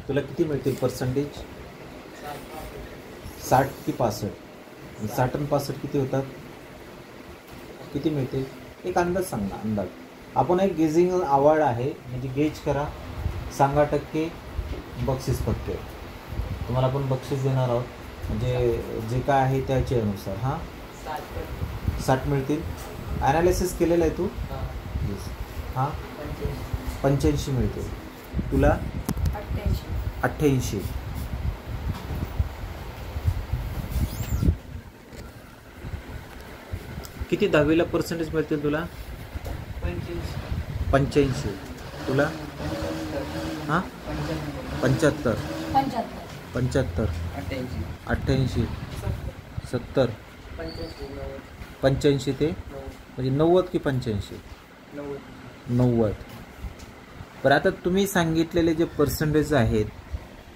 तुला किती मिळतील पर्सेंटेज? 60 की 65? 60 आणि 65 किती होतात? किती मिळतील? एक अंदाज सांग ना, अंदाज. आपण एक गेजिंग अवॉर्ड आहे, म्हणजे गेज करा, सांगा टक्के, बक्षीस पत्ते. तुम्हाला आपण बक्षीस देणार आहोत, म्हणजे जे काय आहे त्याच्या अनुसार. हां, 60 मिळतील. ॲनालिसिस केलेलं आहे तू? हां, 85 मिळतील. तुला 88. किती 10वीला पर्सेंटेज मिळतील तुला? 85. तुला? हां, 75, 88, 70, 85 ते म्हणजे 90 की 85? 90. बरं, आता तुम्ही सांगितलेले जे पर्सेंटेज आहेत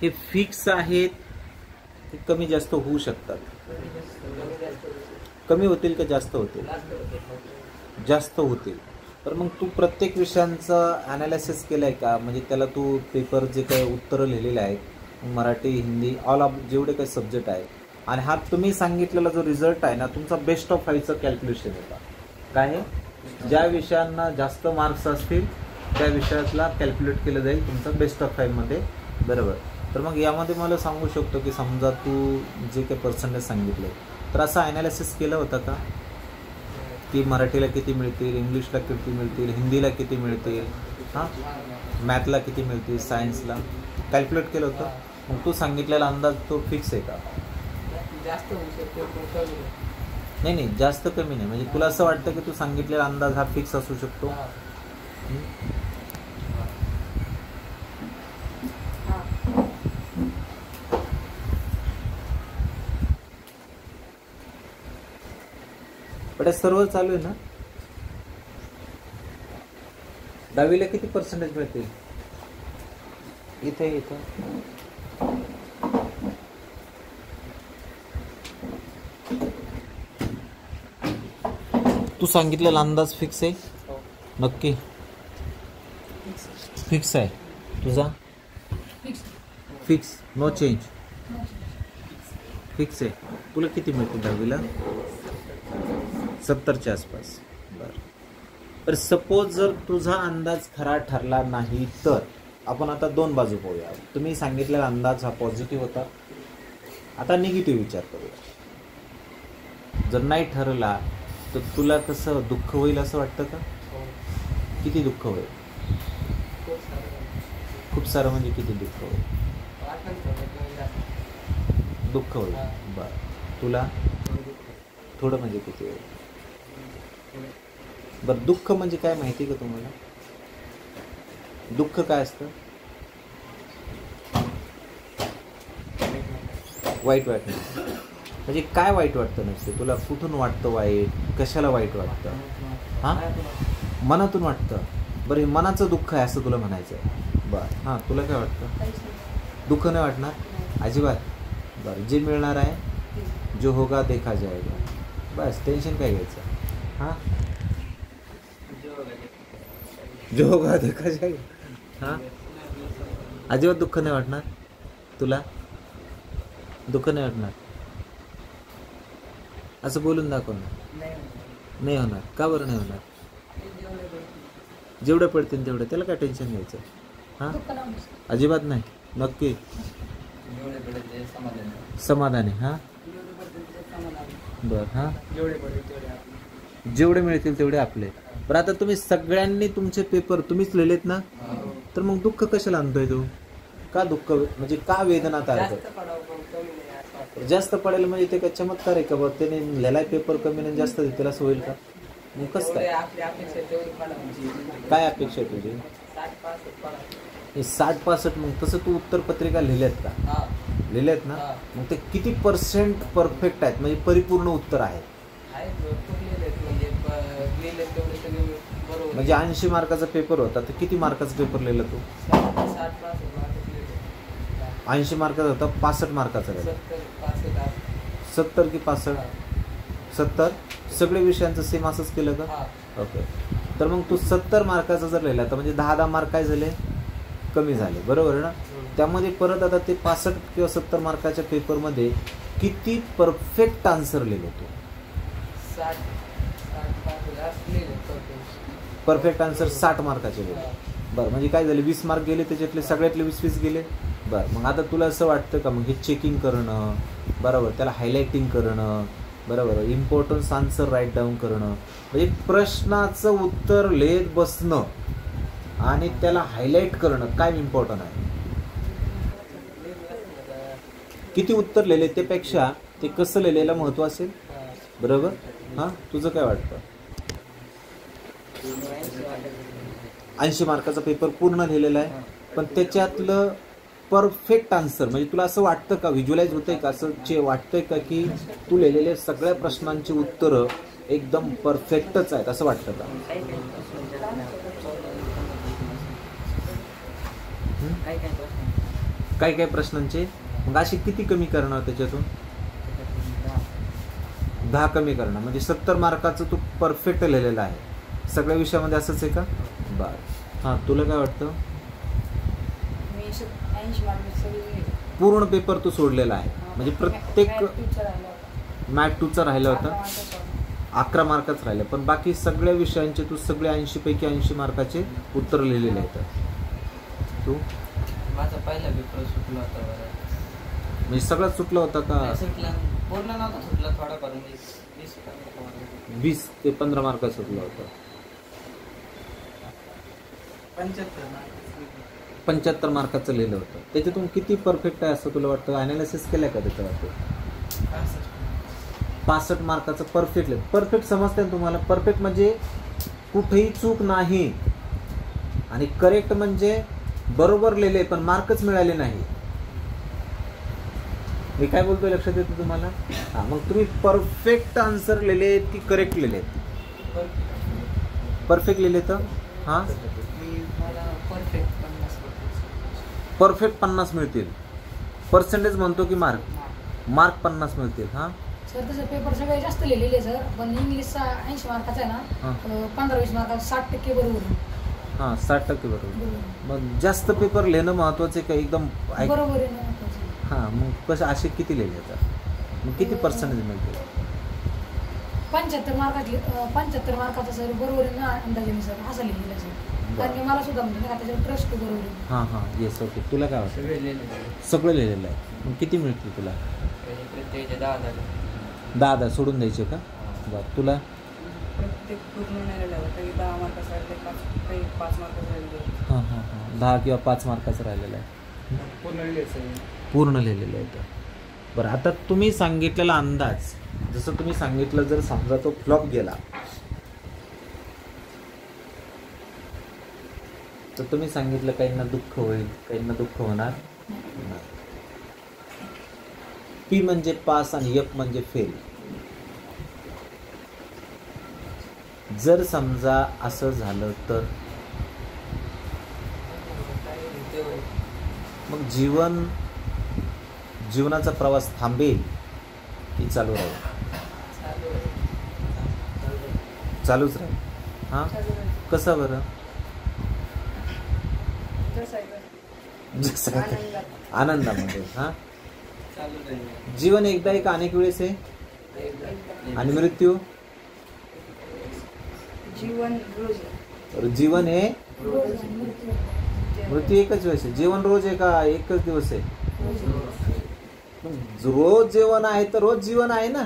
हे फिक्स आहेत ते कमी जास्त होऊ शकतात? कमी होतील का जास्त होतील? जास्त होतील. तर मग तू प्रत्येक विषयांचं ॲनालिसिस केलं आहे का? म्हणजे त्याला तू पेपर जे काही उत्तरं लिहिलेले आहेत, मराठी, हिंदी, ऑल ऑफ जेवढे काही सब्जेक्ट आहेत, आणि हा तुम्ही सांगितलेला जो रिझल्ट आहे ना, तुमचा बेस्ट ऑफ 5चं कॅल्क्युलेशन होता. काय आहे? ज्या विषयांना जास्त मार्क्स असतील त्या विषयातला कॅल्क्युलेट केलं जाईल तुमचा बेस्ट ऑफ 5मध्ये. बरोबर. तर मग यामध्ये मला सांगू शकतो की समजा तू जे काही पर्सेंटेज सांगितले, तर असं ॲनालिसिस केलं होतं का की मराठीला किती मिळतील, इंग्लिशला किती मिळतील, हिंदीला किती मिळतील, हां, मॅथला किती मिळतील, सायन्सला कॅल्क्युलेट केलं होतं? मग तू सांगितलेला अंदाज तो फिक्स आहे का? नाही नाही, जास्त कमी नाही. म्हणजे तुला असं वाटतं की तू सांगितलेला अंदाज हा फिक्स असू शकतो? पण सर्व चालू आहे ना? 10वीला किती पर्सेंटेज मिळतील? इथे तू सांगितलेला अंदाज फिक्स आहे? नक्की फिक्स आहे तुझा? फिक्स, नो चेंज, फिक्स आहे. तुला किती मिळतील 10वीला? 70च्या आसपास. बरं, सपोज जर तुझा अंदाज खरा ठरला नाही तर आपण आता दोन बाजू पाहूया. तुम्ही सांगितलेला अंदाज हा पॉझिटिव्ह होता, आता निगेटिव्ह विचार करूया. जर नाही ठरला तर तुला कसं दुःख होईल असं वाटतं का? किती दुःख होईल? खूप सारं. म्हणजे किती दुःख होईल? दुःख होईल. बरं, तुला? थोडं. म्हणजे किती होईल? बरं, दुःख म्हणजे काय माहिती का तुम्हाला? दुःख काय असतं? वाईट वाटणं. म्हणजे काय वाईट वाटतं नसते तुला? कुठून वाटतं वाईट? कशाला वाईट वाटतं? हां, मनातून वाटतं. बरं, हे मनाचं दुःख आहे असं तुला म्हणायचं आहे. बरं, हां, तुला काय वाटतं? दुःख नाही वाटणार अजिबात? बरं, जे मिळणार आहे, जो होगा देखा जाएगा, बस, टेन्शन काय घ्यायचं? हां, जो होगा देखा जाएगा. हां, अजिबात दुःख नाही वाटणार तुला? दुःख नाही वाटणार असं बोलून दाखव ना. नाही होणार. का बरं नाही होणार? जेवढे पडतील तेवढे, त्याला काय टेन्शन घ्यायचं? हां, अजिबात नाही. नक्की समाधानी. हां, बरं. हां, जेवढे मिळतील तेवढे आपले. बरं, आता तुम्ही सगळ्यांनी तुमचे पेपर तुम्हीच लिहिलेत ना, तर मग दुःख कशाला आणतोय तू? का दुःख? म्हणजे का वेदना तयार करतो? जास्त पडेल म्हणजे ते काय चमत्कार आहे का? बघ, त्याने लिहिलाय पेपर कमी नाही जास्त देतील असं होईल का? मग कसं काय? काय अपेक्षा आहे तुझी? 60-65. मग तसं तू उत्तरपत्रिका लिहिल्यात का? लिहिल्यात ना? मग ते किती पर्सेंट परफेक्ट आहेत? म्हणजे परिपूर्ण उत्तर आहे? म्हणजे 80 मार्काचा पेपर होता तर किती मार्काचा पेपर लिहिला तू? 80 मार्काचा होता, 65 मार्काचा लिहिला. 70 की 65? 70. सगळे विषयांचं सेम असंच केलं का? ओके. तर मग तू 70 मार्काचा जर लिहिला तर म्हणजे 10 मार्क काय झाले? कमी झाले, बरोबर आहे ना. त्यामध्ये परत आता ते 65 किंवा 70 मार्काच्या पेपरमध्ये किती परफेक्ट आन्सर लिहिलं तू? परफेक्ट आन्सर 60 मार्काचे लिहिले. बरं, म्हणजे काय झाले, 20 मार्क गेले त्याच्यातले, सगळ्यातले 20-20 गेले. बरं, मग आता तुला असं वाटतं का मग हे चेकिंग करणं, बरोबर, त्याला हायलायटिंग करणं, बरोबर, इम्पॉर्टन्स आन्सर राईट डाऊन करणं, म्हणजे प्रश्नाचं उत्तर लिहित बसणं आणि त्याला हायलाईट करणं काय इम्पॉर्टंट आहे? किती उत्तर लिहिले त्यापेक्षा ते कसं लिहिलेलं महत्व असेल, बरोबर. हां, तुझं काय वाटतं? 80 मार्काचा पेपर पूर्ण लिहिलेला आहे, पण त्याच्यातलं परफेक्ट आन्सर म्हणजे तुला असं वाटतं का, व्हिज्युअलाइज होतंय का, असं वाटतंय का की तू लिहिलेल्या सगळ्या प्रश्नांची उत्तरं एकदम परफेक्टच आहेत असं वाटतं का? काय काय प्रश्नांचे मग अशी किती कमी करणार त्याच्यातून? 10 कमी करणार, म्हणजे 70 मार्काचं तू परफेक्ट लिहिलेलं आहे सगळ्या विषयामध्ये, असंच आहे का? बरं. हां, तुला काय वाटतं? पूर्ण पेपर तू सोडलेला आहे, म्हणजे प्रत्येक मॅथ 2चा राहिला होता, 11 मार्काच राहिले, पण बाकी सगळ्या विषयांचे तू सगळे 80 पैकी 80 मार्काचे उत्तर लिहिलेले आहेत. तू माझा पहिला पेपर सुटला होता, म्हणजे सगळं सुटलं होतं का? पूर्ण नव्हता सुटला, थोडाफार 20 ते 15 मार्क सुटलं होतं. 75 मार्काचं लिहिलं होतं, त्याच्यातून किती परफेक्ट आहे असं तुला वाटतं? अनालिसिस केलं का त्याच्यावरती? 65 मार्काचं परफेक्ट लिहिलं. परफेक्ट समजतंय ना तुम्हाला? परफेक्ट म्हणजे कुठेही चूक नाही, आणि करेक्ट म्हणजे बरोबर लिहिले पण मार्कच मिळाले नाही. मी काय बोलतोय लक्षात येतं तुम्हाला? हां, मग तुम्ही परफेक्ट आन्सर लिहिले की करेक्ट लिहिले? परफेक्ट लिहिले तर हां परफेक्ट 50 मिळतील. पर्सेंटेज म्हणतो की मार्क 50 मिळतील. हां सर, तसं पेपर सगळे जास्त लिहिलेले सर, पण इंग्लिशचा 80 मार्काचा आहे ना, 15-20 मार्काचा 60% बरोबर. हां, 60% बरोबर. मग जास्त पेपर लिहिणं महत्वाचं आहे का एकदम बरोबर आहे ना? हां, मग कसं असे किती लिहिले तर मग किती पर्सेंटेज मिळते? 75 मार्काचा सर बरोबर आहे ना अंदाजे सर, असं लिहिलेलं सर, कारण की मला सुद्धा म्हणजे त्याच्यावर ट्रस्ट बरोबर आहे. हां हां, येस, ओके. तुला काय वाटतं? सगळं लिहिलेलं आहे, मग किती मिळतील तुला? 10 सोडून द्यायचे का? बरं, तुला? प्रत्येक पूर्ण नाही राहिलं, काही 10 मार्काचं राहिले, काही 5 मार्काचं राहिले. हां हां हां, 10 किंवा 5 मार्काचं राहिलेलं आहे. पूर्ण लिहिलेलं आहे तर. बरं, आता तुम्ही सांगितलेला अंदाज, जसं तुम्ही सांगितलं, जर समजा तो फ्लॉप गेला तर तुम्ही सांगितलं काहींना दुःख होईल, काहींना दुःख होणार नाही. P म्हणजे पास आणि F म्हणजे फेल. जर समजा असं झालं तर मग जीवनाचा प्रवास थांबेल की चालू राहील? चालूच राहील. हां, कसं बरं? जसं आनंदामध्ये. हां, जीवन एकदा एक अनेक वेळेस आहे, आणि मृत्यू जीवन हे मृत्यू एकच वेळेस आहे. जीवन रोज आहे का एकच दिवस आहे? रोज जेवण आहे तर रोज जीवन आहे ना.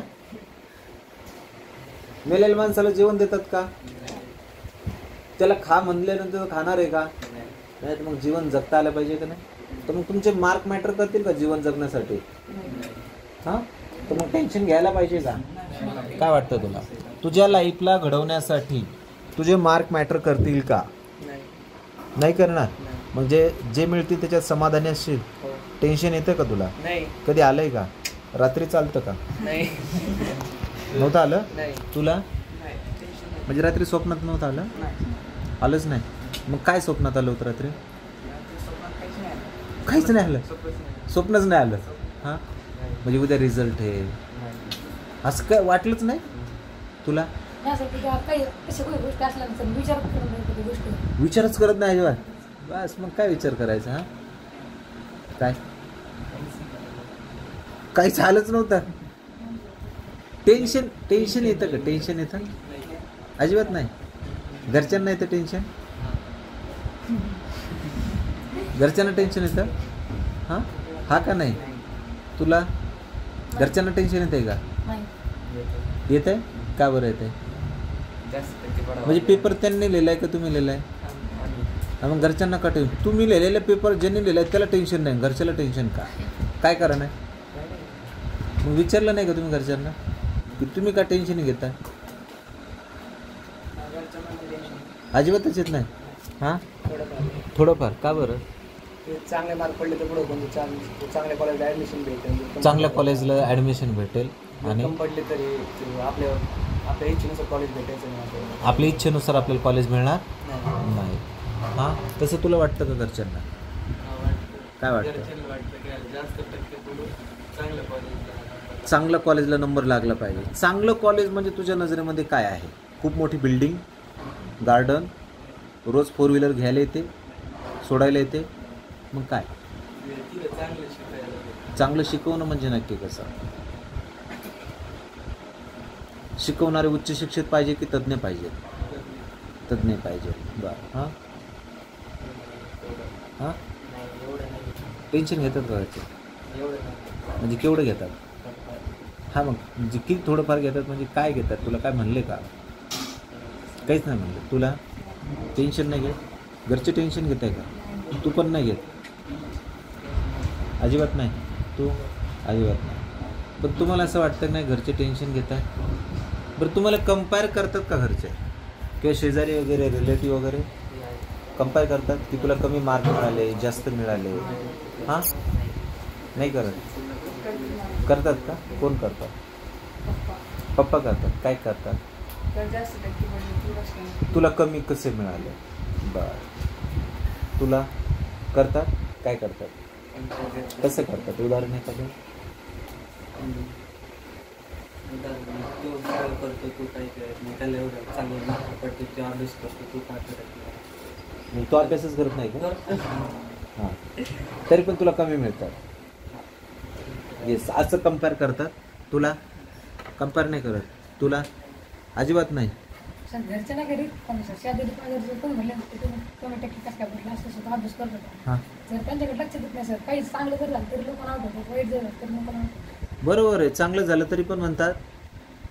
मेलेल्या माणसाला जेवण देतात का? त्याला खा म्हणल्यानंतर खाणार आहे का? नाही. तर मग जीवन जगता आलं पाहिजे का नाही? तर मग तुमचे मार्क मॅटर करतील का जीवन जगण्यासाठी? हां, तर मग टेन्शन घ्यायला पाहिजे का? काय वाटतं तुला? तुझ्या लाईफला घडवण्यासाठी तुझे मार्क मॅटर करतील का? नाही करणार. मग जे मिळतील त्याच्यात समाधानी असशील? टेन्शन येतं का तुला? कधी आलंय का? रात्री चालतं का? नव्हतं आलं तुला? म्हणजे रात्री स्वप्नात नव्हतं आलं? आलंच नाही. मग काय स्वप्नात आलं होतं रात्री? काहीच नाही आलं, स्वप्नच नाही आलं. हां, म्हणजे उद्या रिझल्ट आहे असं काय वाटलंच नाही तुला? विचारच करत नाही अजिबात. बस मग काय विचार करायचा? हां काय काही झालंच नव्हतं. टेन्शन येतं का? टेन्शन येतं? अजिबात नाही. घरच्यांना येतं टेन्शन? घरच्यांना टेन्शन येतं? हां हा का नाही? तुला घरच्यांना टेन्शन येतं आहे का? नाही. येत आहे? का बरं येत आहे? जास्त टक्के पडावं. म्हणजे पेपर त्यांनी लिहिला आहे का तुम्ही लिहिला आहे? मग घरच्यांना का टेन्शन? तुम्ही लिहिलेला पेपर ज्यांनी लिहिला आहे त्याला टेन्शन नाही, घरच्याला टेन्शन का? काय कारण आहे? मग विचारलं नाही का तुम्ही घरच्यांना की तुम्ही का टेन्शन घेताय? अजिबातच येत नाही. हां थोडंफार का बरं? चांगले मार्क पडले तर पुढे कोणतं चांगल्या कॉलेजला ॲडमिशन भेटेल. चांगल्या कॉलेजला ॲडमिशन भेटेल आणि कम पडले तरी आपल्या इच्छेनुसार कॉलेज भेटायचं नाही आपल्याला. आपल्या इच्छेनुसार आपल्याला कॉलेज मिळणार नाही. नाही. हां तसं तुला वाटतं का घरच्यांना? काय वाटतं? घरच्यांना वाटतं की जास्त टक्के पडून चांगलं कॉलेज. चांगलं कॉलेजला नंबर लागला पाहिजे. चांगलं कॉलेज म्हणजे तुझ्या नजरेमध्ये काय आहे? खूप मोठी बिल्डिंग, गार्डन, रोज 4 व्हीलर घ्यायला येते, सोडायला येते, मग काय? तिथं चांगलं शिकायला. चांगलं शिकवणं म्हणजे नक्की कसं? शिकवणारे उच्च शिक्षित पाहिजे की तज्ज्ञ पाहिजे? तज्ज्ञ पाहिजे. बरं. हां हां टेन्शन घेतात का घरचे? म्हणजे केवढं घेतात? हां मग म्हणजे किती थोडंफार घेतात म्हणजे काय घेतात? तुला काय म्हणले का? काहीच नाही म्हणले. तुला टेन्शन नाही घेत? घरचे टेन्शन घेत आहे का? तू पण नाही घेत? अजिबात नाही. तू अजिबात नाही. पण तुम्हाला असं वाटतं की नाही घरचे टेन्शन घेत आहे? बरं तुम्हाला कंपेअर करतात का घरचे किंवा शेजारी वगैरे रिलेटिव्ह वगैरे कंपेअर करतात की तुला कमी मार्क मिळाले, जास्त मिळाले? हां नाही करत? करतात का? कोण करतात? पप्पा करतात. काय करतात? तर जास्त टक्के पडले तुला काय? तुला कमी कसे मिळाले? बरं. तुला करतात? काय करतात? कसं करतात? उदाहरण एखादं? तू काय करतो, तू काय करत नाही, त्याला एवढं चांगलं मार्क पडतो, तू अभ्यास करतो, तू काय करत नाही. मग तू अभ्यासच करत नाही का? हां तरी पण तुला कमी मिळतात. येस असं कंपेअर करतात. तुला कंपेअर नाही करत? तुला अजिबात नाही. सर घरचे नाही करीत पण सर शेजारी पाजारी कोण म्हणले कमी टक्के कसं काय पडलं असं सुद्धा अभ्यास करत होता. हां जर त्यांच्याकडे लक्ष देत नाही सर, काही चांगलं जर झालं तरी लोक नाव ठेवतात, वाईट जर झालं तरी लोक नाव. बरोबर आहे. चांगलं झालं तरी पण म्हणतात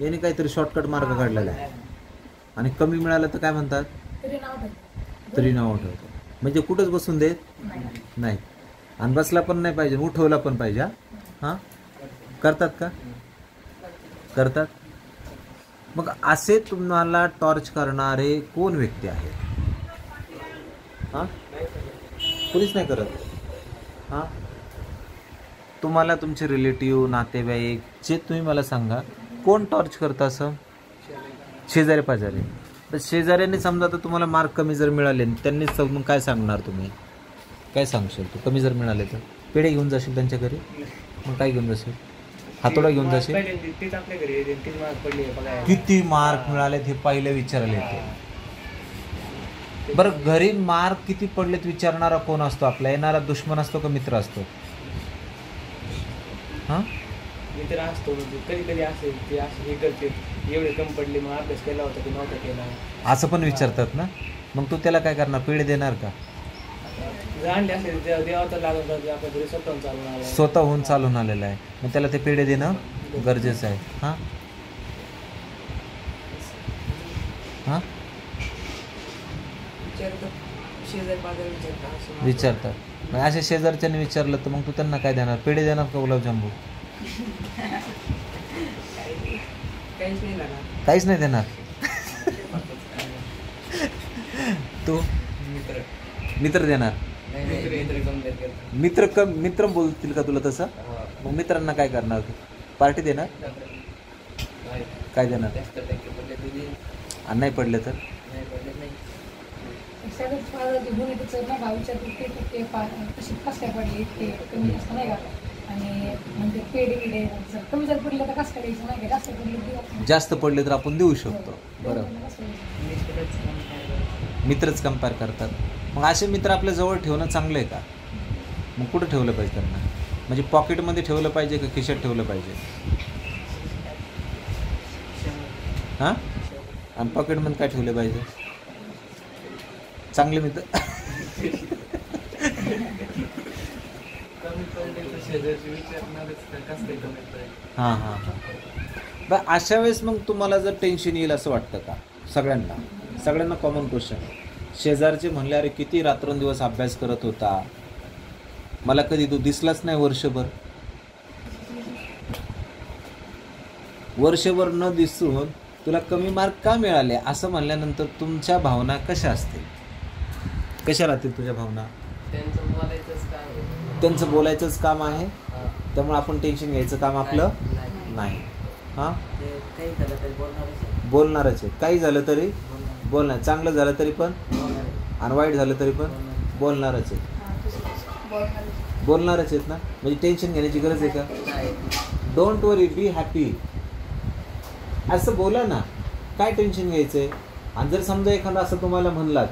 याने काहीतरी शॉर्टकट मार्ग काढलेला आहे. आणि कमी मिळालं तर काय म्हणतात? तरी नाव ठेवतात. तरी नाव ठेवतात. म्हणजे कुठंच बसून देत नाही. आणि बसला पण नाही पाहिजे, उठवला पण पाहिजे. हां करतात का? करतात. मग असे तुम्हाला टॉर्च करणारे कोण व्यक्ती आहेत? हां कोणीच नाही करत. हां तुम्हाला तुमचे रिलेटिव्ह, नातेवाईक जे तुम्ही मला सांगा कोण टॉर्च करतं असं? शेजारी पाजारी. तर शेजाऱ्यांनी समजा तर तुम्हाला मार्क कमी जर मिळाले त्यांनीच मग काय सांगणार तुम्ही? काय सांगशील तू? कमी जर मिळाले तर पेढे घेऊन जाशील त्यांच्या घरी? मग काय घेऊन जाशील? हातोडा घेऊन जाशील? तेच आपल्या घरी येते. 3 मार्क पडले बघा. किती मार्क मिळालेत हे पहिले विचारायला येते. बरं घरी मार्क किती पडलेत विचारणारा कोण असतो? आपला येणारा दुश्मन असतो का मित्र असतो? हां मित्र असतो. कधी कधी असेल ते असं हे करते एवढे कमी पडले मग अभ्यास केला होता की नव्हता केला असं पण विचारतात ना. मग तू त्याला काय करणार? पेढे देणार का? आणले असेल देवा तर लागत आपल्या घरी स्वतःहून चालून आला. स्वतःहून चालून आलेला आहे मग त्याला ते पेढे देणं गरजेचं आहे. हां हां शेजारी पाजारी विचारतात असं. विचारतात. मग अशा शेजारच्याने विचारलं तर मग तू त्यांना काय देणार? पेढे देणार का गुलाबजांबू? काहीच नाही झाला. काहीच नाही देणार. तू मित्र देणार. मित्र बोलतील का तुला तसं? मग मित्रांना काय करणार? पार्टी देणार? काय देणार? आणि नाही पडले तर? सगळ्यात फायदा गुण तिचं ना भावीच्या ते कशी कसं काय पडली ते कमी असं नाही का. आणि म्हणजे पेढे बिडे जर कमी जर पडलं तर कसं करायचं नाही का. जास्त पडले जास्त पडले तर आपण देऊ शकतो. बरोबर. मित्रच कंपेअर करतात. मग असे मित्र आपल्या जवळ ठेवणं चांगलं आहे का? मग कुठं ठेवलं पाहिजे त्यांना? म्हणजे पॉकेटमध्ये ठेवलं पाहिजे का खिशात ठेवलं पाहिजे? हां, आणि पॉकेटमध्ये काय ठेवलं पाहिजे? चांगले मित्र हां हां हां. बरं, अशा वेळेस मग तुम्हाला जर टेन्शन येईल असं वाटतं का? सगळ्यांना कॉमन क्वेश्चन. शेजारचे म्हणले, अरे किती रात्रंदिवस अभ्यास करत होता, मला कधी तो दिसलाच नाही वर्षभर न दिसून तुला कमी मार्क का मिळाले असं म्हणल्यानंतर तुमच्या भावना कशा असतील? कशा राहतील तुझ्या भावना? त्यांचं बोलायचंच काम आहे, त्यामुळे आपण टेन्शन घ्यायचं काम आपलं नाही. हां, बोलणारच आहे. काही झालं तरी बोलणार, चांगलं झालं तरी पण आणि वाईट झालं तरी पण बोलणारच आहे. बोलणारच आहेत ना, म्हणजे टेन्शन घेण्याची गरज आहे का? डोंट वरी, बी हॅपी असं बोला ना. काय टेन्शन घ्यायचं आहे? आणि जर समजा एखादा असं तुम्हाला म्हणलाच,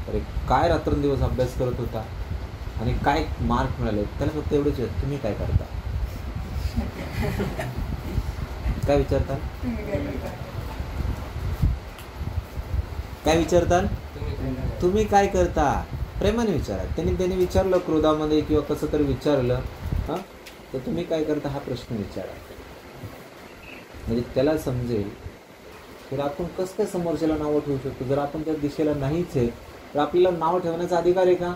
अरे काय रात्रंदिवस अभ्यास करत होता आणि काय मार्क मिळाले, त्याला फक्त एवढंच आहे, तुम्ही काय करता? काय विचारता? काय विचारताल? तुम्ही काय करता? प्रेमाने विचारा. त्यांनी विचारलं क्रोधामध्ये किंवा कसं तरी विचारलं, हां, तर तुम्ही काय करता हा प्रश्न विचारा. म्हणजे त्याला समजेल तर आपण कसं काय समोरच्याला नावं ठेवू शकतो. जर आपण त्या दिशेला नाहीच आहे तर आपल्याला नाव ठेवण्याचा अधिकार आहे का?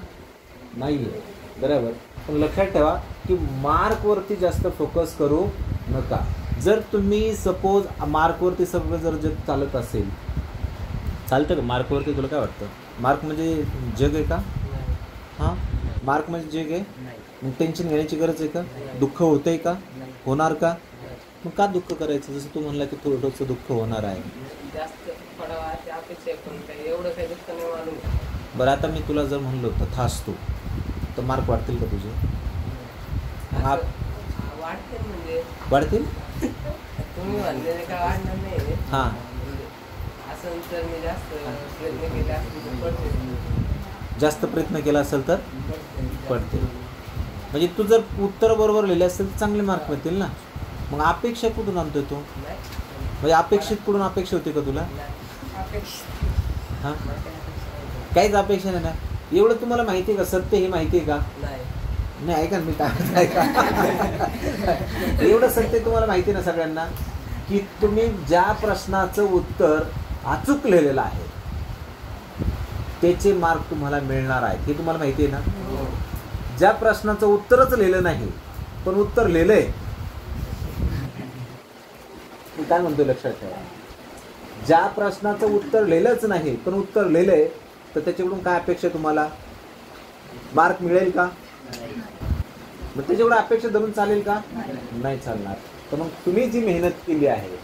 नाही आहे, बरोबर. पण लक्षात ठेवा की मार्कवरती जास्त फोकस करू नका. जर तुम्ही सपोज मार्कवरती सगळं जर जग चालत असेल, चालतं का मार्कवरती? तुला काय वाटतं? मार्क म्हणजे जग आहे का? हां, मार्क म्हणजे जग आहे. मग टेन्शन घेण्याची गरज आहे का? दुःख होतं आहे का? होणार का? मग का दुःख करायचं? जसं तू म्हणला की थोडंसं दुःख होणार आहे. बरं, आता मी तुला जर म्हणलो तथास्तु, तर मार्क वाढतील का तुझे? वाढतील? हां, जास्त प्रयत्न केला असेल तर पडतील. म्हणजे तू जर उत्तर बरोबर लिहिले असेल तर चांगले मार्क मिळतील ना. मग अपेक्षा कुठून आणतोय तू? म्हणजे अपेक्षित कुठून अपेक्षा होती का तुला? हां, काहीच अपेक्षा नाही ना. एवढं तुम्हाला माहिती आहे का? सत्य हे माहिती आहे का? नाही, ऐका मी काय ऐका एवढं सत्य तुम्हाला माहिती आहे ना सगळ्यांना, की तुम्ही ज्या प्रश्नाचं उत्तर अचूक लिहिलेलं आहे त्याचे मार्क तुम्हाला मिळणार आहेत, हे तुम्हाला माहिती आहे ना. ज्या प्रश्नाचं उत्तरच लिहिलं नाही पण उत्तर लिहिलंय, मी काय म्हणतोय लक्षात ठेवा. ज्या प्रश्नाचं उत्तर लिहिलंच नाही पण उत्तर लिहिलंय, तर त्याच्याकडून काय अपेक्षा? तुम्हाला मार्क मिळेल का? मग त्याच्याकडून अपेक्षा धरून चालेल का? नाही चालणार. तर मग तुम्ही जी मेहनत केली आहे,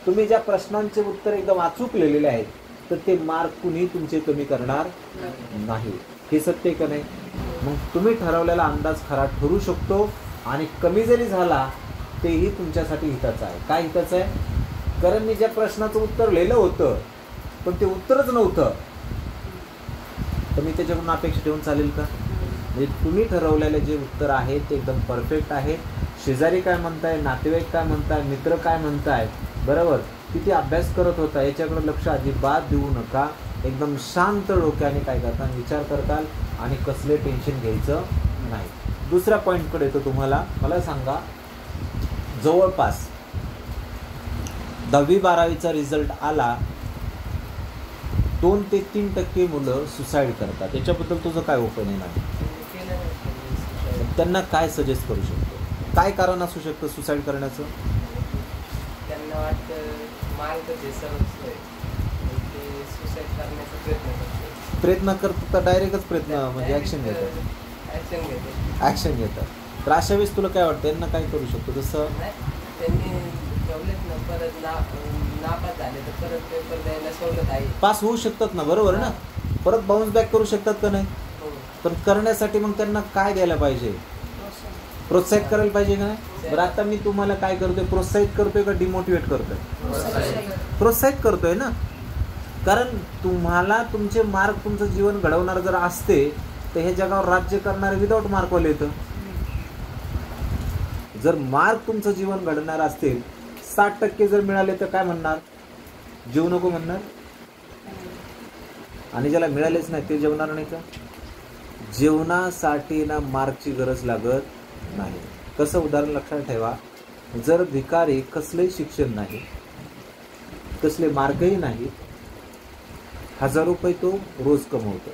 तुम्ही ज्या प्रश्नांचे उत्तर एकदम अचूक लिहिलेले आहेत, तर ते मार्क कुणी तुमचे कमी करणार नाही. हे सत्य का नाही? मग तुम्ही ठरवलेला अंदाज खरा ठरू शकतो आणि कमी जरी झाला तेही तुमच्यासाठी हिताचं आहे. काय हिताचं आहे? कारण मी ज्या प्रश्नाचं उत्तर लिहिलं होतं पण ते उत्तरच नव्हतं, तर मी त्याच्याकडून अपेक्षा ठेवून चालेल का? म्हणजे तुम्ही ठरवलेले जे उत्तर आहे ते एकदम परफेक्ट आहे. शेजारी काय म्हणताय, नातेवाईक काय म्हणताय, मित्र काय म्हणताय, बरोबर, किती अभ्यास करत होता याच्याकडे लक्ष अजिबात देऊ नका. एकदम शांत डोक्याने काय करता, विचार करताल आणि कसले टेन्शन घ्यायचं नाही. दुसऱ्या पॉईंटकडे येतो. तुम्हाला मला सांगा, जवळपास 10वी-12वीचा रिझल्ट आला, 2 ते 3% मुलं सुसाईड करतात. त्याच्याबद्दल तुझं काय ओपिनियन आहे? त्यांना काय सजेस्ट करू शकतो? काय कारण असू शकतं सुसाईड करण्याचं? त्यांना वाटतं मार्गच सुसाईड करण्याचा प्रयत्न करतात का डायरेक्टच प्रयत्न म्हणजे ॲक्शन घेतात? तर अशा वेळेस तुला काय वाटतं यांना काय करू शकतो? जसं त्यांनी परत नापास झाले तर परत पेपर द्यायला सवलत आहे. पास होऊ शकतात ना, बरोबर ना, परत बाउन्स बॅक करू शकतात का नाही? पण करण्यासाठी मग त्यांना काय द्यायला पाहिजे? प्रोत्साहित करायला पाहिजे का नाही? बरं, आता मी तुम्हाला काय करतोय, प्रोत्साहित करतोय का डिमोटिवेट करतोय? प्रोत्साहित करतोय ना. कारण तुम्हाला तुमचे मार्क तुमचं जीवन घडवणार जर असते तर हे जगावर राज्य करणारे विदाऊट मार्कवाले येतं. जर मार्क तुमचं जीवन घडवणार असतील, 60% जर मिळाले तर काय म्हणणार? जेवू नको म्हणणार. आणि ज्याला मिळालेच नाही ते जेवणार नाही का? जेवणासाठी ना मार्कची गरज लागत नाही. कसं उदाहरण लक्षात ठेवा, जर भिकारी कसलेही शिक्षण नाही, कसले मार्कही नाही, 1000 रुपये तो रोज कमवतो.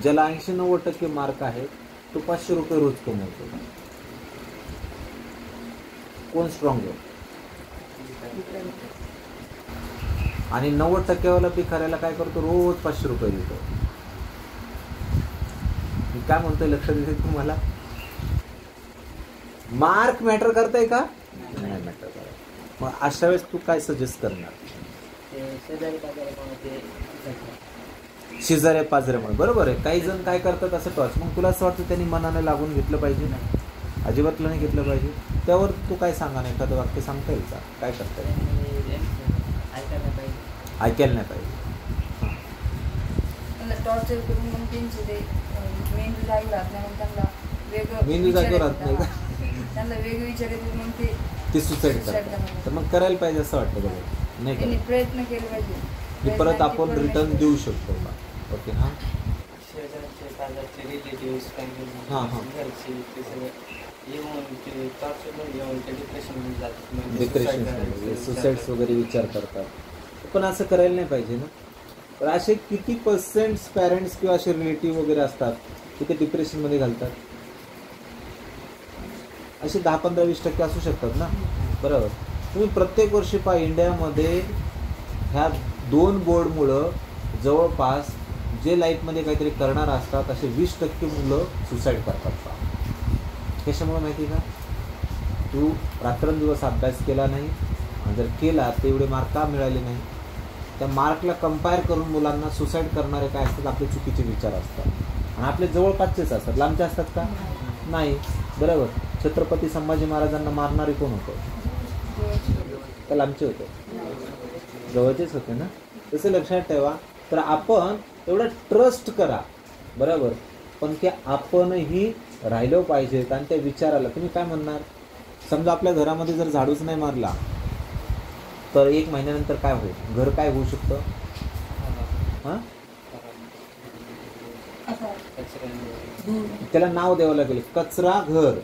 ज्याला 80-90% मार्क आहे तो 500 रुपये रोज कमवतो. कोण स्ट्रॉंग आहे? आणि 90% भिकाऱ्याला काय करतो? रोज 500 रुपये देतो. मी काय म्हणतोय लक्षात येते तुम्हाला? मार्क मॅटर करताय का? नाही मॅटर करत. मग अशा वेळेस तू काय सजेस्ट करणार? शेजाऱ्या पाजऱ्यामुळे. बरोबर आहे. काही जण काय करतात असं टॉर्च. मग तुला असं वाटतं त्यांनी मनाने लागून घेतलं पाहिजे? अजिबात नाही घेतलं पाहिजे. त्यावर तू काय सांगा ना, एखादं वाक्य सांगता येईल का? काय करता येईल? ऐकायला नाही पाहिजे. टॉर्चर करून मग त्यांचे ते मेंदू जागी राहत नाही. मग त्यांना वेगळं मेंदू जागी राहत नाही का? त्यांना वेगळं विचारायचं मग ते सुसाईड करतात. तर मग करायला पाहिजे असं वाटतं बघा. नाही त्यांनी करायला. प्रयत्न केले पाहिजे. हे परत आपण रिटर्न देऊ शकतो का? ओके. हां शेजारचे पाजारचे रिलेटिव्स हां, हां. घरचे ते सगळं येऊन ते टॉर्चर येऊन ते डिप्रेशनमध्ये जातात. म्हणजे डिप्रेशन सुसाईड्स वगैरे विचार करतात. पण असं करायला नाही पाहिजे ना. तर असे किती % पॅरेंट्स किंवा असे रिलेटिव्ह वगैरे असतात की ते डिप्रेशनमध्ये घालतात? असे 10-15-20% असू शकतात ना. बरोबर. तुम्ही प्रत्येक वर्षी पहा इंडियामध्ये ह्या 2 बोर्डमुळं जवळपास जे लाईफमध्ये काहीतरी करणार असतात असे 20% मुलं सुसाईड करतात. पहा कशामुळं माहिती का? तू रात्रंदिवस अभ्यास केला नाही, आणि जर केला तर एवढे मार्क का मिळाले नाही? त्या मार्कला कंपेअर करून मुलांना सुसाईड करणारे काय असतात? आपले चुकीचे विचार असतात. आणि आपले जवळपासचेच असतात. लांबचे असतात का? नाही. बरोबर. छत्रपती संभाजी महाराजांना मारणारे कोण होते? का लांबचे होते? जवळचेच होते ना. तसं लक्षात ठेवा. तर आपण एवढं ट्रस्ट करा. बरोबर. पण ते आपणही राहिलो पाहिजेत. आणि त्या विचाराला तुम्ही काय म्हणणार? समजा आपल्या घरामध्ये जर झाडूच नाही मारला तर 1 महिन्यानंतर काय होईल? घर काय होऊ शकतं? हां, त्याला नाव द्यावं लागेल. कचरा घर.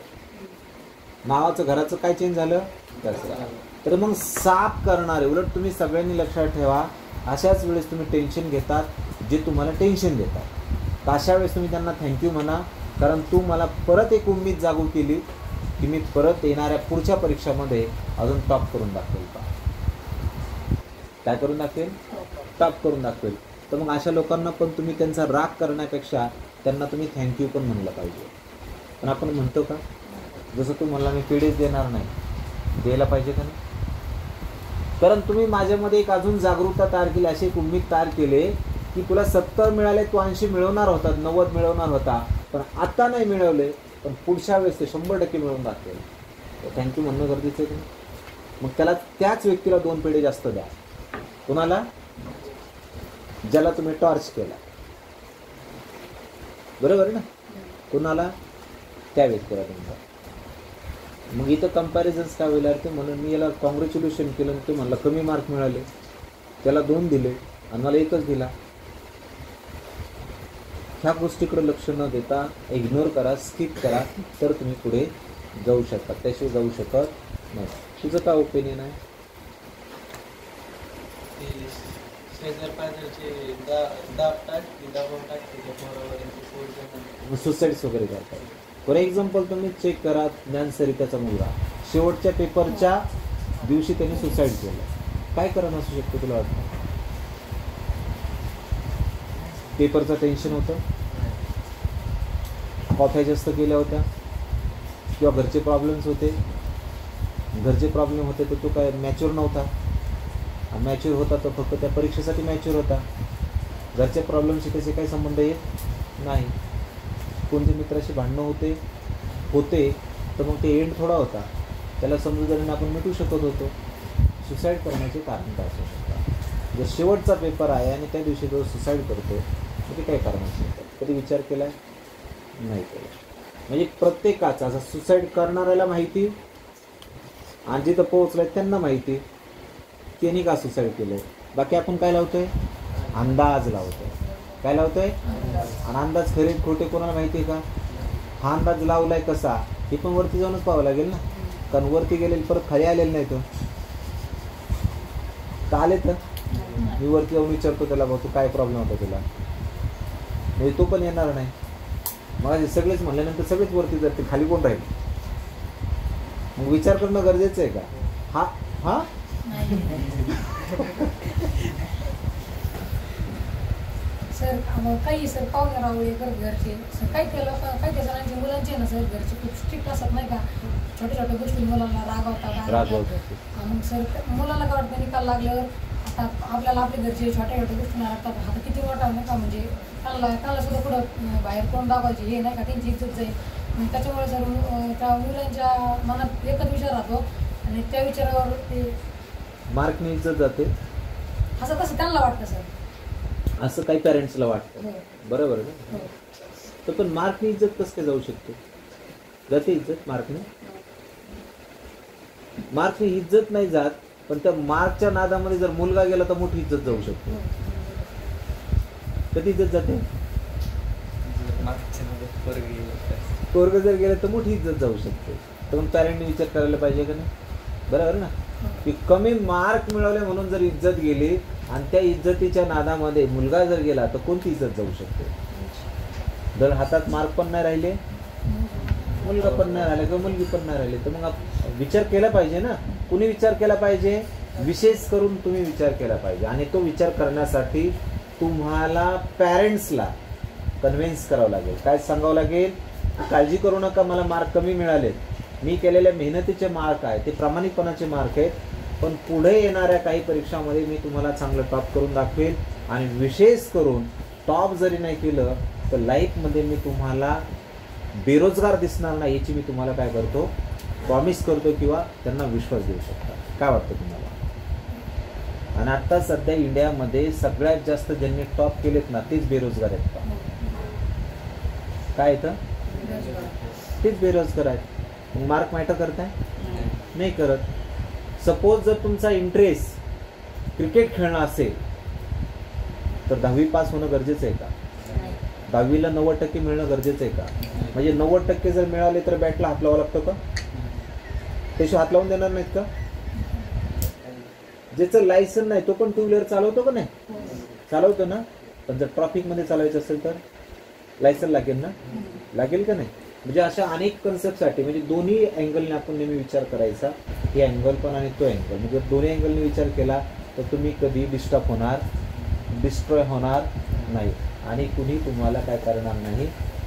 नावाचं घराचं काय चेंज झालं? कचरा. तर मग साफ करणारे, उलट तुम्ही सगळ्यांनी लक्षात ठेवा, अशाच वेळेस तुम्ही टेन्शन घेतात जे तुम्हाला टेन्शन देतात. तर अशा वेळेस तुम्ही त्यांना थँक्यू म्हणा. कारण तू मला परत एक उम्मीद जागू केली की मी परत येणाऱ्या पुढच्या परीक्षामध्ये अजून टॉप करून दाखवेल. काय करून दाखवेल? टॉप करून दाखवेल. तर मग अशा लोकांना पण तुम्ही त्यांचा राग करण्यापेक्षा त्यांना तुम्ही थँक्यू पण म्हणलं पाहिजे. पण आपण म्हणतो का? जसं तू म्हणला मी पेढेच देणार नाही, द्यायला पाहिजे का नाही? कारण तुम्ही माझ्यामध्ये एक अजून जागरूकता तयार केली, अशी एक उम्मीद तयार केली की तुला 70 मिळाले, तू 80 मिळवणार होता, 90 मिळवणार होता, पण आता नाही मिळवले, पण पुढच्या वेळेस ते 100% मिळवून दाखवेल. थँक्यू म्हणणं गरजेचं आहे. मग त्याला त्याच व्यक्तीला 2 पेढे जास्त द्या. कुणाला? ज्याला तुम्ही टॉर्च केला. बरोबर ना? कुणाला? त्या व्यक्तीला तुमचा. मग इथं कम्पॅरिझन्स काय होईल? ते म्हणून मी याला कॉंग्रॅच्युलेशन केलं, ते म्हणलं कमी मार्क मिळाले, त्याला 2 दिले आणि मला 1च दिला. ह्या गोष्टीकडे लक्ष न देता इग्नोर करा, स्किप करा, तर तुम्ही पुढे जाऊ शकता. त्याशिवाय जाऊ शकत नाही. तुझं काय ओपिनियन आहे? सुसाईड्स वगैरे करतात. फॉर एक्झाम्पल तुम्ही चेक करा, ज्ञानसरिताचा मुलगा शेवटच्या पेपरच्या दिवशी त्यांनी सुसाईड केलं. काय कारण असू शकतं तुला वाटतं? पेपरचं टेन्शन होतं, कॉफ्या जास्त केल्या होत्या, किंवा घरचे प्रॉब्लेम्स होते. घरचे प्रॉब्लेम होते तर तो काय मॅच्युअर नव्हता. मॅच्युअर होता तर फक्त त्या परीक्षेसाठी मॅच्युअर होता. घरच्या प्रॉब्लेमशी त्याचे काही संबंध येत नाही. कोणत्या मित्राशी भांडणं होते तर मग ते एंड थोडा होता, त्याला समजूतदारीने आपण मिटू शकत होतो. सुसाईड करण्याचे कारण काय असू शकतात? जर शेवटचा पेपर आहे आणि त्या दिवशी तो सुसाईड करतो तर ते काही कारण नसतं. कधी विचार केला नाही केला. म्हणजे प्रत्येकाचा असं सुसाईड करणाऱ्याला माहिती आणि जिथं पोहोचलाय त्यांना माहिती त्यांनी का सुसाईड केलंय. बाकी आपण काय लावतोय, अंदाज लावतोय. काय लावतोय, आणि अंदाज खरे खोटे कोणाला माहिती आहे का. हा अंदाज लावलाय कसा हे पण वरती जाऊनच पाहावं लागेल ना, कारण वरती गेलेले परत खाली आलेलं नाही. तर आले तर मी वरती जाऊन विचारतो त्याला, भाऊ तू काय प्रॉब्लेम होता तुला, म्हणजे तो पण येणार नाही. मग सगळेच म्हणल्यानंतर सगळेच वरती जाते, खाली कोण राहील. मग विचार करणं गरजेचं आहे का. हा हा सर काही सर पाहुणे रावळे घरचे सर काही काही जणांचे मुलांचे ना सर घरचे खूप स्ट्रिक्ट असतात नाही का, छोट्या छोट्या गोष्टी मुलांना रागवतात. मग सर मुलाला काय वाटतं निकाल लागल्यावर आता आपल्याला आपल्या घरचे छोट्या छोट्या गोष्टींना लागतात. आता किती मोठा नाही का, म्हणजे त्याला सुद्धा पुढं बाहेर कोण दाखवायचे हे नाही का, त्यांची इज्जत जाईल. मग त्याच्यामुळे सर त्या मुलांच्या मनात एकच विचार राहतो आणि त्या विचारावर ते मार्कने इज्जत जाते असं तसं त्यांना वाटतं सर. असं काही पॅरेंट्सला वाटतं, बरोबर ना. तर पण मार्कने इज्जत कसं काय जाऊ शकते. जाते इज्जत मार्कने. मार्कने इज्जत नाही जात, पण त्या मार्कच्या नादामध्ये जर मुलगा गेला तर मोठी इज्जत जाऊ शकते. कधी इज्जत जाते, पोरग जर गेलं तर मोठी इज्जत जाऊ शकते. तर मग पॅरेंटने विचार करायला पाहिजे का नाही, बरोबर ना. की कमी मार्क मिळवले म्हणून जर इज्जत गेली आणि त्या इज्जतीच्या नादामध्ये मुलगा जर गेला तर कोणती इज्जत जाऊ शकते. जर हातात मार्क पण नाही राहिले, मुलगा पण नाही राहिला किंवा मुलगी पण नाही राहिली, तर मग विचार केला पाहिजे ना. कुणी विचार केला पाहिजे, विशेष करून तुम्ही विचार केला पाहिजे. आणि तो विचार करण्यासाठी तुम्हाला पॅरेंट्सला कन्व्हिन्स करावं लागेल. काय सांगावं लागेल, काळजी करू नका, मला मार्क कमी मिळाले, मी केलेल्या मेहनतीचे मार्क आहे, ते प्रामाणिकपणाचे मार्क आहेत, पण पुढे येणाऱ्या काही परीक्षामध्ये मी तुम्हाला चांगलं टॉप करून दाखवेल. आणि विशेष करून टॉप जरी नाही केलं तर लाईफमध्ये मी तुम्हाला बेरोजगार दिसणार नाही याची मी तुम्हाला काय करतो, प्रॉमिस करतो किंवा त्यांना विश्वास देऊ शकता. काय वाटतं तुम्हाला. आणि आता सध्या इंडियामध्ये सगळ्यात जास्त ज्यांनी टॉप केलेत ना तेच बेरोजगार आहेत का. काय येतं, तेच बेरोजगार आहेत. मार्क मॅटर करताय, नाही करत. सपोज जर तुमचा इंटरेस्ट क्रिकेट खेळणं असेल तर 10वी पास होणं गरजेचं आहे का. 10वीला 90% मिळणं गरजेचं आहे का. म्हणजे 90% जर मिळाले तर बॅटला हात लावावा लागतो का, त्याशिवाय हात लावून देणार नाहीत का. ज्याचं लायसन नाही तो पण टू व्हीलर चालवतो का नाही, चालवतो ना. पण जर ट्रॉफिकमध्ये चालवायचं असेल तर लायसन लागेल ना, लागेल का नाही. म्हणजे अशा अनेक कन्सेप्टसाठी म्हणजे दोन्ही अँगलने आपण नेहमी विचार करायचा. हे अँगल पण आणि तो अँगल, म्हणजे दोन्ही अँगलने विचार केला तर तुम्ही कधी डिस्टर्ब होणार, डिस्ट्रॉय होणार नाही आणि कुणी तुम्हाला काय करणार नाही,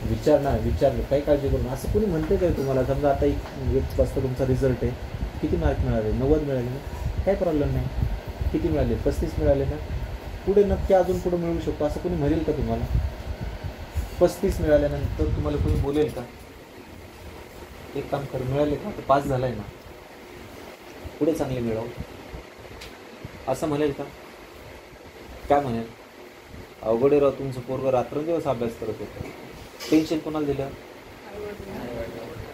विचारलं काही काळजी करून. असं कुणी म्हणते काय तुम्हाला, समजा आता एक वाजता तुमचा रिझल्ट आहे, किती मार्क मिळाले, 90 मिळाले ना, काही प्रॉब्लेम नाही. किती मिळाले, 35 मिळाले ना, पुढे नक्की अजून पुढे मिळू शकतो असं कुणी म्हणेल का तुम्हाला. 35 मिळाल्यानंतर तुम्हाला कोणी बोलेल का, एक काम कर मिळाले का, तर पास झालाय ना, पुढे चांगले मिळव असं म्हणेल का. काय म्हणेल, अवघडे राव तुमचं पोरगं रात्रंदिवस अभ्यास करत होतं. टेन्शन कोणाला दिलं,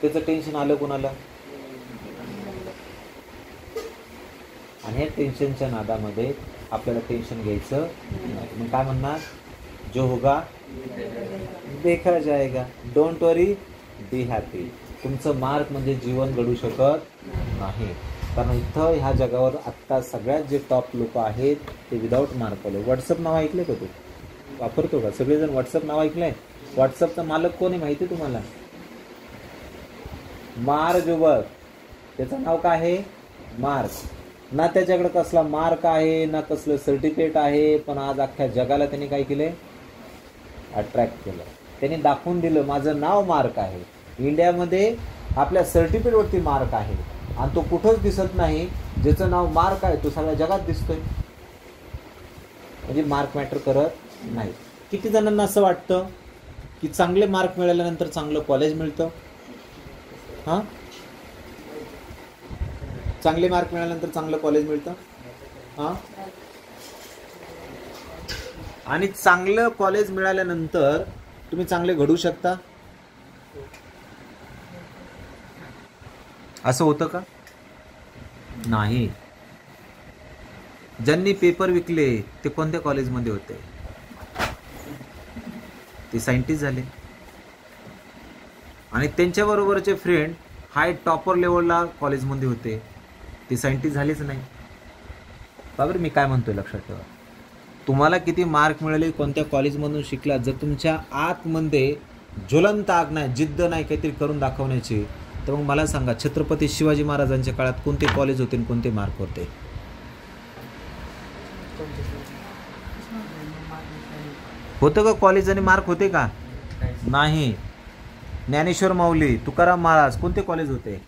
त्याचं टेन्शन आलं कोणाला. आणि ह्या टेन्शनच्या नादामध्ये आपल्याला टेन्शन घ्यायचं नाही. मग काय म्हणणार, जो होगा देखा जाएगा, डोंट वरी बी हॅपी. तुमचं मार्क म्हणजे जीवन घडू शकत नाही. कारण इथं ह्या जगावर आत्ता सगळ्यात जे टॉप लोक आहेत ते विदाऊट मार्क आले. व्हॉट्सअप नाव ऐकलं का, तू वापरतो का. सगळेजण व्हॉट्सअप नाव ऐकलंय. व्हॉट्सअपचा मालक कोण आहे माहिती आहे तुम्हाला, मार्क जुबर्ग. त्याचं नाव काय आहे, मार्क. ना त्याच्याकडे कसला मार्क आहे ना कसलं सर्टिफिकेट आहे, पण आज अख्ख्या जगाला त्यांनी काय केलंय, अट्रॅक्ट केलं. त्यांनी दाखवून दिलं माझं नाव मार्क आहे. इंडियामध्ये आपल्या सर्टिफिकेटवरती मार्क आहे आणि तो कुठंच दिसत नाही. ज्याचं नाव मार्क आहे तो सगळ्या जगात दिसतोय. म्हणजे मार्क मॅटर करत नाही. किती जणांना असं वाटतं की चांगले मार्क मिळाल्यानंतर चांगलं कॉलेज मिळतं. हां, चांगले मार्क मिळाल्यानंतर चांगलं कॉलेज मिळतं. हां, आणि चांगलं कॉलेज मिळाल्यानंतर तुम्ही चांगले घडू शकता, असं होतं का? नाही. ज्यांनी पेपर विकले ते कोणत्या कॉलेजमध्ये होते? ते सायंटिस्ट झाले. आणि त्यांच्याबरोबरचे फ्रेंड हाय टॉपर लेवलला कॉलेजमध्ये होते, ते सायंटिस्ट झालेच नाही. बरोबर मी काय म्हणतोय लक्षात ठेवा. तुम्हाला किती मार्क मिळाले, कोणत्या कॉलेजमधून शिकला, जर तुमच्या आतमध्ये ज्वलंत आग नाही, जिद्द नाही काहीतरी करून दाखवण्याची, तर मग मला सांगा छत्रपती शिवाजी महाराजांच्या काळात कोणते कॉलेज होते आणि कोणते मार्क होते? होतं का कॉलेज आणि मार्क होते का? नाही. ज्ञानेश्वर माऊली, तुकाराम महाराज कोणते कॉलेज होते?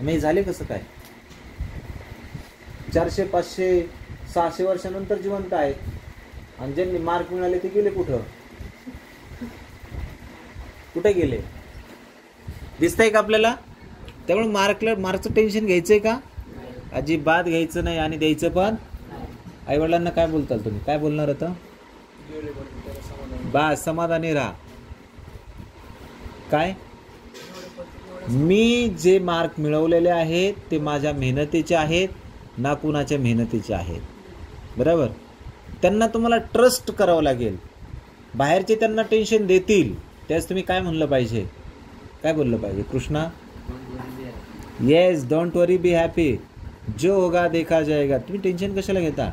नाही झाले कसं काय? 400 500 600 वर्षानंतर जिवंत आहेत. आणि ज्यांनी मार्क मिळाले ते गेले कुठं? कुठे गेले? दिसतंय का आपल्याला? त्यामुळे मार्कचं टेन्शन घ्यायचंय का? अजिबात घ्यायचं नाही. आणि द्यायचं पण. आईवडिलांना काय बोलताल तुम्ही? काय बोलणार आता? बस समाधानी राहा. काय? मी जे मार्क मिळवलेले आहेत ते माझ्या मेहनतीचे आहेत, ना कुणाच्या मेहनतीचे आहेत. बरोबर. त्यांना तुम्हाला ट्रस्ट करावं लागेल. बाहेरचे त्यांना टेन्शन देतील, त्याच तुम्ही काय म्हणलं पाहिजे? काय बोललं पाहिजे? Krishna, yes, don't worry, be happy, जो होगा देखा जाएगा. तुम्ही टेन्शन कशाला घेता?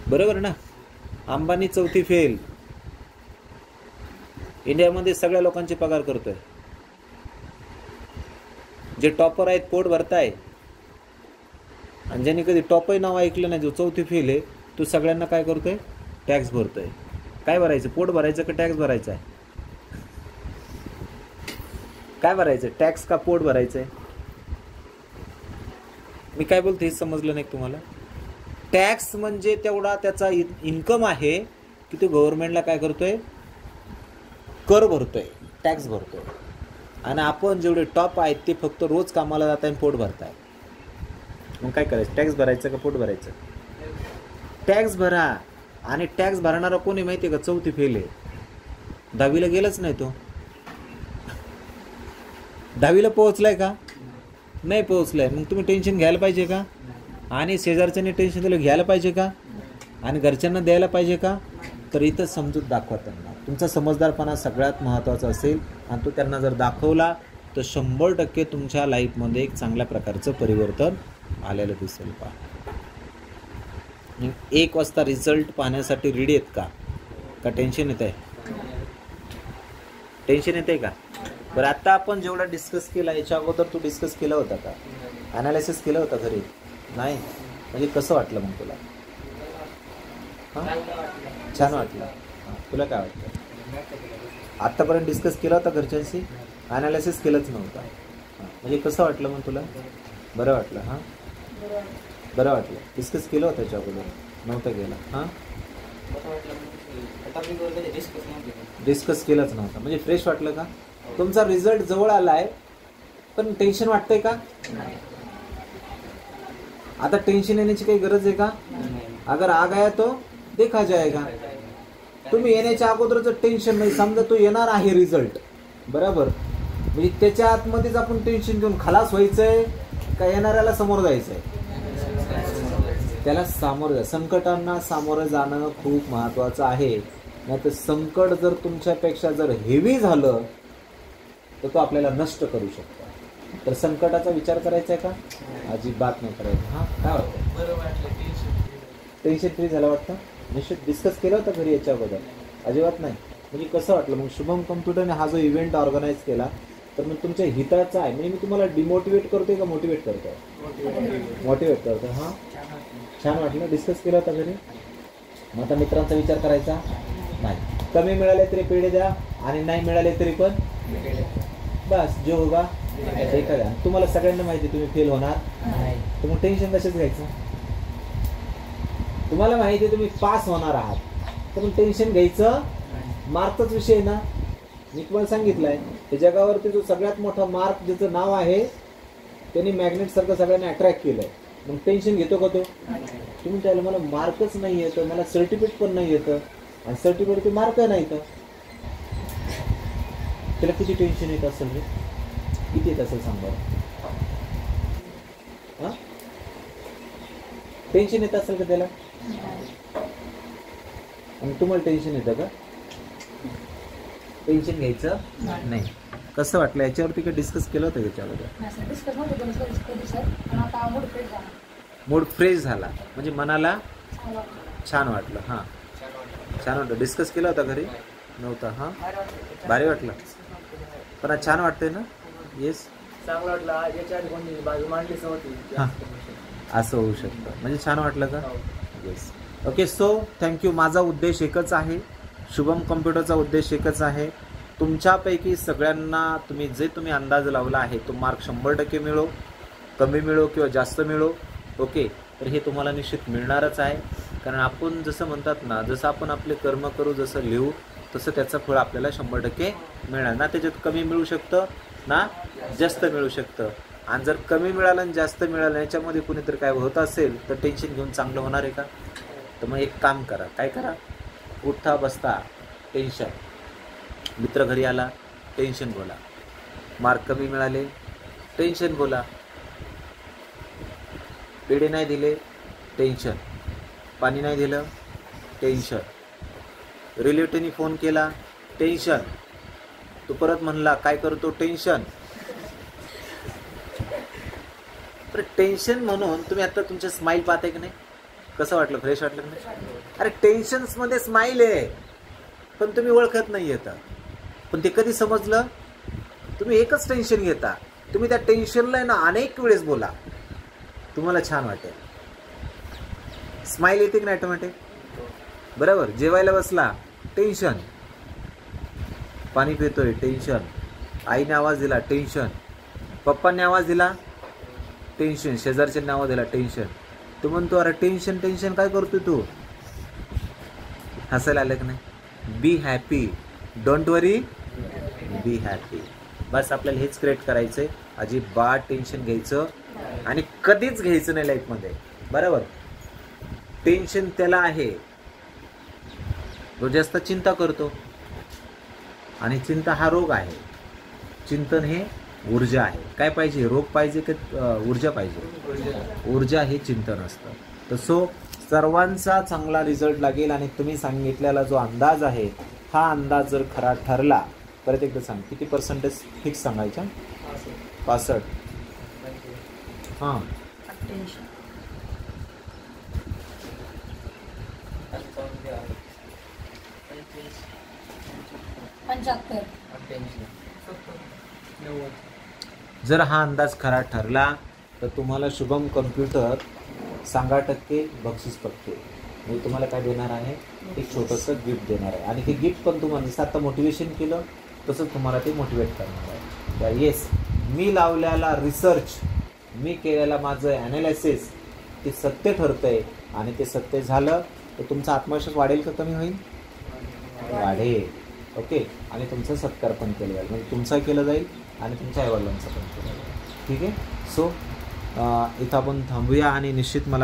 बरोबर ना. अंबानी 4थी फेल, इंडियामध्ये सगळ्या लोकांचे पगार करतोय. जे टॉपर आहेत पोट भरताय, आणि ज्यांनी कधी टॉपही नाव ऐकलं नाही, जो 4थी फेल आहे, तो सगळ्यांना काय करतोय? टॅक्स भरतोय. काय भरायचं? पोट भरायचं का टॅक्स भरायचा आहे? काय भरायचं? टॅक्स का पोट भरायचं आहे? मी काय बोलतो हे समजलं नाही तुम्हाला? टॅक्स म्हणजे तेवढा त्याचा इन्कम आहे की तो गव्हर्नमेंटला काय करतोय? कर भरतोय, टॅक्स भरतोय. आणि आपण जेवढे टॉप आहेत ते फक्त रोज कामाला जात आहे, पोट भरताय. मग काय करायचं? टॅक्स भरायचं का पोट भरायचं? टॅक्स भरा. आणि टॅक्स भरणारा कोणी माहिती आहे का? 4थी फेल आहे. 10वीला गेलाच नाही तो. 10वीला पोहोचलाय का? नाही पोहोचलाय. मग तुम्ही टेन्शन घ्यायला पाहिजे का? आणि शेजारच्याने टेन्शन दिलं घ्यायला पाहिजे का? आणि घरच्यांना द्यायला पाहिजे का? तर इथं समजूत दाखवा त्यांना. तुमचा समजदारपणा सगळ्यात महत्त्वाचा असेल, आणि तो त्यांना जर दाखवला तर 100% तुमच्या लाईफमध्ये एक चांगल्या प्रकारचं परिवर्तन आलेलं दिसेल. पहा, 1 वाजता रिझल्ट पाहण्यासाठी रेडी आहेत का टेन्शन येत आहे? टेन्शन येते का? बरं, आता आपण जेवढा डिस्कस केला याच्या अगोदर तू डिस्कस केला होता का? ॲनालिसिस केलं होतं घरी? नाही. म्हणजे कसं वाटलं मग तुला? छान वाटलं. तुला काय वाटतं? आत्तापर्यंत डिस्कस केला होता घरच्यांशी, ॲनालिसिस केलंच नव्हतं. म्हणजे कसं वाटलं मग तुला? बरं वाटलं? हां, बरं वाटलं. डिस्कस केलं होतं त्याच्या अगोदर? नव्हतं केलं. हां, डिस्कस केलंच नव्हतं. म्हणजे फ्रेश वाटलं का? तुमचा रिझल्ट जवळ आला आहे, पण टेन्शन वाटतंय का? आता टेन्शन येण्याची काही गरज आहे का? अगर आ गया तो देखा जाएगा. तुम्ही येण्याच्या अगोदरच टेन्शन नाही. समजा तो येणार आहे रिझल्ट, बरोबर, म्हणजे त्याच्या आतमध्येच आपण टेन्शन घेऊन खलास व्हायचंय का येणाऱ्याला समोर जायचंय? त्याला सामोरं जा. संकटांना सामोरं जाणं खूप महत्त्वाचं आहे. नाही तर संकट जर तुमच्यापेक्षा जर हेवी झालं तर तो आपल्याला नष्ट करू शकतो. तर संकटाचा विचार करायचा आहे का? अजिबात नाही करायचं. हां, काय वाटतं? बरं वाटलं. टेन्शन फ्री झालं वाटतं? निश्चित डिस्कस केलं होतं घरी याच्या अगोदर? अजिबात नाही. म्हणजे कसं वाटलं मग? शुभम कम्प्युटरने हा जो इव्हेंट ऑर्गनाईज केला तर मग तुमच्या हिताचा आहे. म्हणजे मी तुम्हाला डिमोटिवेट करतोय का मोटिवेट करतोय? मोटिवेट करतोय. हां, छान वाटलं. डिस्कस केलं होतं घरी? मग आता मित्रांचा विचार करायचा नाही. कमी मिळाले तरी पेढे द्या, आणि नाही मिळाले तरी पण बस जो होगा देखा द्या. तुम्हाला सगळ्यांना माहिती तुम्ही फेल होणार, तर मग टेन्शन कशाच घ्यायचं? तुम्हाला माहिती आहे तुम्ही पास होणार आहात, तर मग टेन्शन घ्यायचं? मार्कचाच विषय ना. मी तुम्हाला सांगितलंय त्या जगावरती जो सगळ्यात मोठा मार्क ज्याचं नाव आहे त्यांनी मॅग्नेट सारखं सगळ्यांना अट्रॅक्ट केलंय. मग टेन्शन घेतो का तो? तुम्ही त्याला मला मार्कच नाही येतं, मला सर्टिफिकेट पण नाही येतं आणि सर्टिफिकेट ते मार्क नाही का, त्याला किती टेन्शन येत असेल रे? किती येत असेल सांगा. हां टेन्शन येत असेल का त्याला? आणि तुम्हाला टेन्शन येतं का? टेन्शन घ्यायचं नाही. कसं वाटलं याच्यावरती काही डिस्कस केलं होतं याच्यामध्ये? मूड फ्रेश झाला म्हणजे मनाला छान वाटलं. हां छान वाटलं. डिस्कस केलं होतं घरी? नव्हतं. हां भारी वाटलं पण आज छान वाटतंय ना? येस चांगलं वाटलं. याच्या आधी कोणी बाजू मांडलीच नव्हती. हां असं होऊ शकतं म्हणजे छान वाटलं का? येस. Okay so thank you. माझा उद्देश एकच आहे, शुभम कम्प्युटरचा उद्देश एकच आहे, तुमच्यापैकी सगळ्यांना तुम्ही अंदाज लावला आहे तो मार्क 100% मिळो, कमी मिळो किंवा जास्त मिळो. ओके तर हे तुम्हाला निश्चित मिळणारच आहे. कारण आपण जसं म्हणतात ना, जसं आपण आपले कर्म करू, जसं लिहू तसं त्याचं फळ आपल्याला 100% मिळणार ना. त्याच्यात कमी मिळू शकतं ना जास्त मिळू शकतं. आणि जर कमी मिळालं आणि जास्त मिळालं याच्यामध्ये कुणीतरी काय होत असेल तर टेन्शन घेऊन चांगलं होणार आहे का? तर मग एक काम करा. काय करा? उठता बसता टेन्शन, मित्र घरी आला टेन्शन बोला, मार्क कमी मिळाले टेन्शन बोला, पेढे नाही दिले टेन्शन, पाणी नाही दिलं टेन्शन, रिलेटिव्हनी फोन केला टेन्शन, तो परत म्हणला काय करतो टेन्शन. तर टेन्शन म्हणून तुम्ही आता तुमचे स्माईल पाहताय की नाही? कसं वाटलं? फ्रेश वाटलं की नाही? अरे टेन्शन्स मध्ये स्माईल आहे पण तुम्ही ओळखत नाही येतं. पण ते कधी समजलं? तुम्ही एकच टेन्शन घेता, तुम्ही त्या टेन्शनला ना अनेक वेळेस बोला, तुम्हाला छान वाटेल. स्माईल येते की नाही ऑटोमॅटिक? बरोबर. जेवायला बसला टेन्शन, पाणी पितोय टेन्शन, आईने आवाज दिला टेन्शन, पप्पांनी आवाज दिला टेन्शन, शेजारच्यांनी आवाज दिला टेन्शन. तू म्हणतो अरे टेन्शन टेन्शन काय करतोय तू? हसायला आलं की नाही? Be happy, don't worry, be happy. बस आपल्याला हेच क्रिएट करायचंय. अजिबात टेन्शन घ्यायचं आणि कधीच घ्यायचं नाही लाईफमध्ये. बरोबर. टेन्शन त्याला आहे जो जास्त चिंता करतो आणि चिंता हा रोग आहे. चिंतन हे ऊर्जा आहे. काय पाहिजे? रोग पाहिजे की ऊर्जा पाहिजे? ऊर्जा हे चिंतन असतं. तर सो सर्वांचा चांगला रिझल्ट लागेल आणि तुम्ही सांगितलेला जो अंदाज आहे हा अंदाज जर खरा ठरला, परत एकदा सांग किती पर्सेंटेज फिक्स सांगायच्या? 65. हां 75. जर हा अंदाज खरा ठरला तर तुम्हाला शुभम कम्प्युटर 100% बक्षीस पक्के म्हणजे तुम्हाला काय देणार आहे? एक छोटंसं गिफ्ट देणार आहे. आणि ते गिफ्ट पण तुम्हाला जसं आता मोटिवेशन केलं तसंच तुम्हाला ते मोटिवेट करणार आहे. तर येस, मी लावलेला रिसर्च, मी केलेला माझं ॲनालिसिस ते सत्य ठरतं आहे आणि ते सत्य झालं तर तुमचा आत्मविश्वास वाढेल का कमी होईल? वाढेल. ओके. आणि तुमचा सत्कार पण केला जाईल, म्हणजे तुमचा केलं जाईल आणि तुमच्या आईवडिलांचा पण केलं जाईल. ठीक आहे. सो इथं आपण थांबूया आणि निश्चित मला